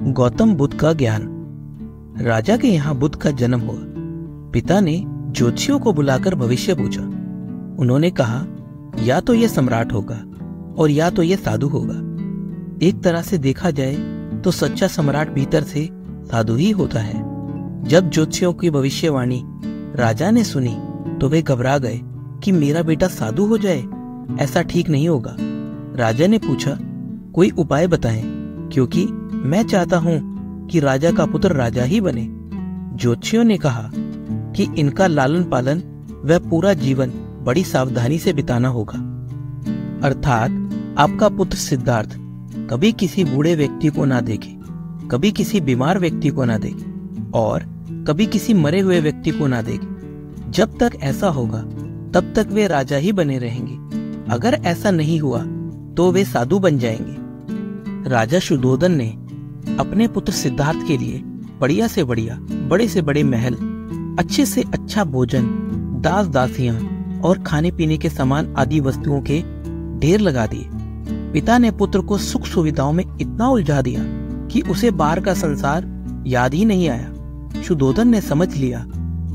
गौतम बुद्ध का ज्ञान। राजा के यहाँ बुद्ध का जन्म हुआ। पिता ने ज्योतिषियों को बुलाकर भविष्य पूछा। उन्होंने कहा, या तो ये सम्राट होगा और या तो ये साधु होगा। एक तरह से देखा जाए तो सच्चा सम्राट भीतर से साधु ही होता है। जब ज्योतिषियों की भविष्यवाणी राजा ने सुनी तो वे घबरा गए कि मेरा बेटा साधु हो जाए, ऐसा ठीक नहीं होगा। राजा ने पूछा, कोई उपाय बताएं, क्योंकि मैं चाहता हूं कि राजा का पुत्र राजा ही बने। ज्योतिषियों ने कहा कि इनका लालन पालन व पूरा जीवन बड़ी सावधानी से बिताना होगा। अर्थात आपका पुत्र सिद्धार्थ कभी किसी बूढ़े व्यक्ति को ना देखे, कभी किसी बीमार व्यक्ति को ना देखे और कभी किसी मरे हुए व्यक्ति को ना देखे। जब तक ऐसा होगा तब तक वे राजा ही बने रहेंगे। अगर ऐसा नहीं हुआ तो वे साधु बन जाएंगे। राजा शुद्धोधन ने अपने पुत्र सिद्धार्थ के लिए बढ़िया से बढ़िया, बड़े से बड़े महल, अच्छे से अच्छा भोजन, दास दासियां और खाने पीने के सामान आदि वस्तुओं के ढेर लगा दिए। पिता ने पुत्र को सुख सुविधाओं में इतना उलझा दिया कि उसे बाहर का संसार याद ही नहीं आया। शुद्धोधन ने समझ लिया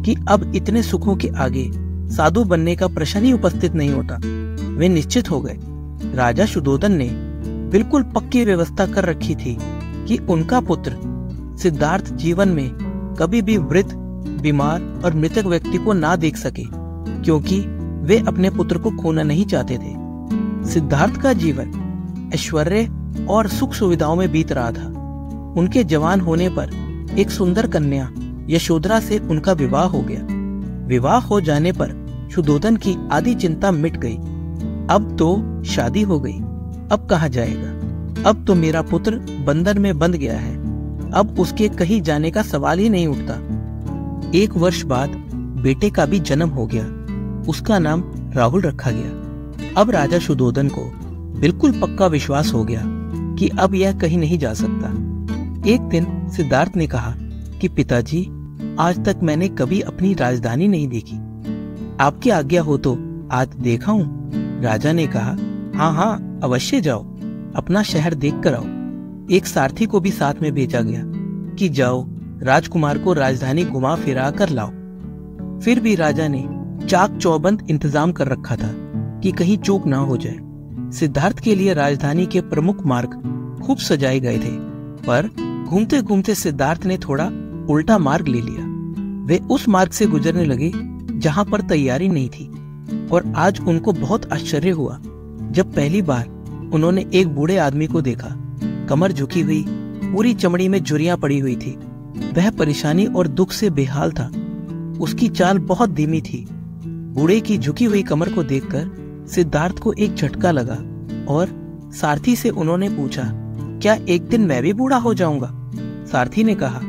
कि अब इतने सुखों के आगे साधु बनने का प्रश्न ही उपस्थित नहीं होता। वे निश्चित हो गए। राजा शुद्धोधन ने बिल्कुल पक्की व्यवस्था कर रखी थी कि उनका पुत्र सिद्धार्थ जीवन में कभी भी वृद्ध, बीमार और मृतक व्यक्ति को ना देख सके, क्योंकि वे अपने पुत्र को खोना नहीं चाहते थे। सिद्धार्थ का जीवन ऐश्वर्य और सुख सुविधाओं में बीत रहा था। उनके जवान होने पर एक सुंदर कन्या यशोधरा से उनका विवाह हो गया। विवाह हो जाने पर शुद्धोधन की आधी चिंता मिट गई। अब तो शादी हो गई, अब कहाँ जाएगा? अब तो मेरा पुत्र बंधन में बंध गया है, अब उसके कहीं जाने का सवाल ही नहीं उठता। 1 वर्ष बाद बेटे का भी जन्म हो गया। उसका नाम राहुल रखा गया। अब राजा शुद्धोधन को बिल्कुल पक्का विश्वास हो गया कि अब यह कहीं नहीं जा सकता। एक दिन सिद्धार्थ ने कहा कि पिताजी, आज तक मैंने कभी अपनी राजधानी नहीं देखी। आपकी आज्ञा हो तो आज देखा हूँ। राजा ने कहा, हाँ हाँ, अवश्य जाओ, अपना शहर देख कर आओ। एक सारथी को भी साथ में भेजा गया कि जाओ, राजकुमार को राजधानी घुमा फिरा कर लाओ। फिर भी राजा ने चाक चौबंद इंतजाम कर रखा था कि कहीं चूक ना हो जाए। सिद्धार्थ के लिए राजधानी के प्रमुख मार्ग खूब सजाए गए थे, पर घूमते घूमते सिद्धार्थ ने थोड़ा उल्टा मार्ग ले लिया। वे उस मार्ग से गुजरने लगे जहां पर तैयारी नहीं थी, और आज उनको बहुत आश्चर्य हुआ जब पहली बार उन्होंने एक बूढ़े आदमी को देखा। कमर झुकी हुई, पूरी चमड़ी में झुर्रियां पड़ी हुई थी। वह परेशानी और दुख से बेहाल था। उसकी चाल बहुत धीमी थी। बूढ़े की झुकी हुई कमर को देखकर सिद्धार्थ को एक झटका लगा और सारथी से उन्होंने पूछा, क्या एक दिन मैं भी बूढ़ा हो जाऊंगा? सारथी ने कहा,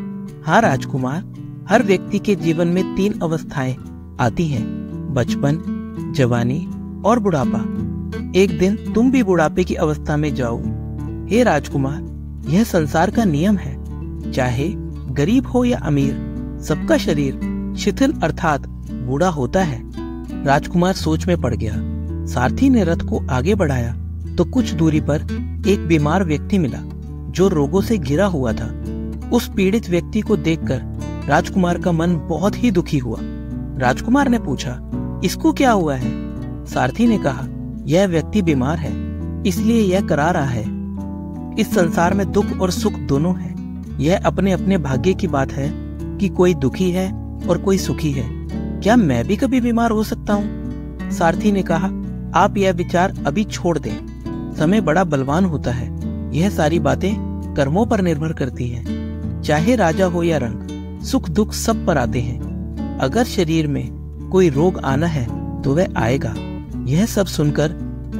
हाँ राजकुमार, हर व्यक्ति के जीवन में 3 अवस्थाएं आती हैं, बचपन, जवानी और बुढ़ापा। एक दिन तुम भी बुढ़ापे की अवस्था में जाओगे। हे राजकुमार, यह संसार का नियम है। चाहे गरीब हो या अमीर, सबका शरीर शिथिल अर्थात बूढ़ा होता है। राजकुमार सोच में पड़ गया। सारथी ने रथ को आगे बढ़ाया तो कुछ दूरी पर एक बीमार व्यक्ति मिला जो रोगों से घिरा हुआ था। उस पीड़ित व्यक्ति को देखकर राजकुमार का मन बहुत ही दुखी हुआ। राजकुमार ने पूछा, इसको क्या हुआ है? सारथी ने कहा, यह व्यक्ति बीमार है, इसलिए यह करा रहा है। इस संसार में दुख और सुख दोनों है। यह अपने अपने भाग्य की बात है कि कोई दुखी है और कोई सुखी है। क्या मैं भी कभी बीमार हो सकता हूँ? सारथी ने कहा, आप यह विचार अभी छोड़ दें। समय बड़ा बलवान होता है। यह सारी बातें कर्मों पर निर्भर करती हैं। चाहे राजा हो या रंक, सुख दुख सब पर आते हैं। अगर शरीर में कोई रोग आना है तो वह आएगा। यह सब सुनकर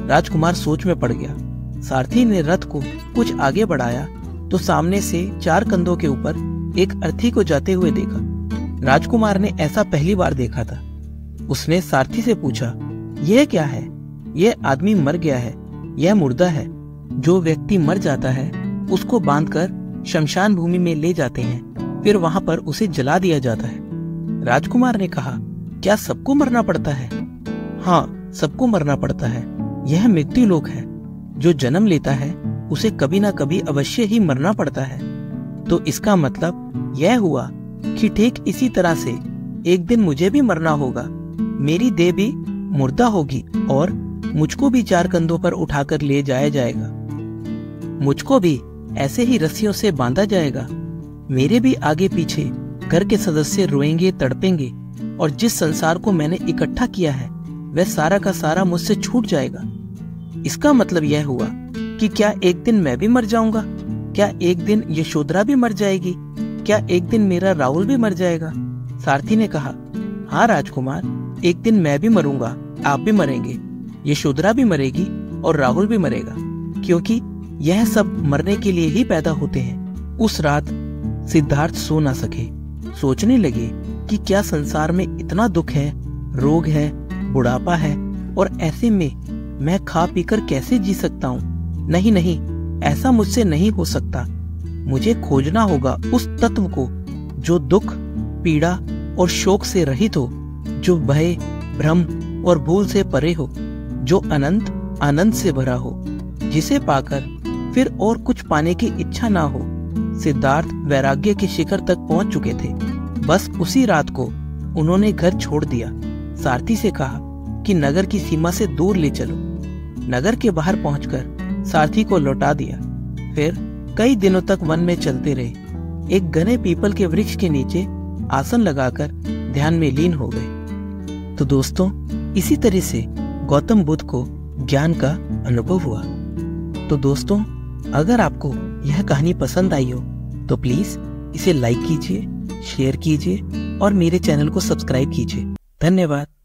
राजकुमार सोच में पड़ गया। सारथी ने रथ को कुछ आगे बढ़ाया तो सामने से 4 कंधों के ऊपर एक अर्थी को जाते हुए देखा। राजकुमार ने ऐसा पहली बार देखा था। उसने सारथी से पूछा, यह क्या है? यह आदमी मर गया है, यह मुर्दा है। जो व्यक्ति मर जाता है उसको बांधकर शमशान भूमि में ले जाते हैं, फिर वहां पर उसे जला दिया जाता है। राजकुमार ने कहा, क्या सबको मरना पड़ता है? हाँ, सबको मरना पड़ता है। यह मृत्यु लोक है। जो जन्म लेता है उसे कभी ना कभी अवश्य ही मरना पड़ता है। तो इसका मतलब यह हुआ कि ठीक इसी तरह से एक दिन मुझे भी मरना होगा। मेरी देह भी मुर्दा होगी और मुझको भी 4 कंधों पर उठाकर ले जाया जाएगा। मुझको भी ऐसे ही रस्सियों से बांधा जाएगा। मेरे भी आगे पीछे घर के सदस्य रोएंगे, तड़पेंगे और जिस संसार को मैंने इकट्ठा किया है वह सारा का सारा मुझसे छूट जाएगा। इसका मतलब यह हुआ कि क्या एक दिन मैं भी मर जाऊंगा? क्या एक दिन यशोधरा भी मर जाएगी? क्या एक दिन मेरा राहुल भी मर जाएगा? सारथी ने कहा, हाँ राजकुमार, एक दिन मैं भी मरूंगा, आप भी मरेंगे, यशोधरा भी मरेगी और राहुल भी मरेगा, क्योंकि यह सब मरने के लिए ही पैदा होते हैं। उस रात सिद्धार्थ सो ना सके। सोचने लगे कि क्या संसार में इतना दुख है, रोग है, बुढ़ापा है और ऐसे में मैं खा पीकर कैसे जी सकता हूँ? नहीं नहीं, ऐसा मुझसे नहीं हो सकता। मुझे खोजना होगा उस तत्व को जो दुख, पीड़ा और शोक से रहित हो, जो भय, भ्रम और भूल से परे हो, जो अनंत आनंद से भरा हो, जिसे पाकर फिर और कुछ पाने की इच्छा ना हो। सिद्धार्थ वैराग्य के शिखर तक पहुंच चुके थे। बस उसी रात को उन्होंने घर छोड़ दिया। सारथी से कहा कि नगर की सीमा से दूर ले चलो। नगर के बाहर पहुंचकर सारथी को लौटा दिया। फिर कई दिनों तक वन में चलते रहे। एक घने पीपल के वृक्ष के नीचे आसन लगाकर ध्यान में लीन हो गए। तो दोस्तों, इसी तरह से गौतम बुद्ध को ज्ञान का अनुभव हुआ। तो दोस्तों, अगर आपको यह कहानी पसंद आई हो तो प्लीज इसे लाइक कीजिए, शेयर कीजिए और मेरे चैनल को सब्सक्राइब कीजिए। धन्यवाद।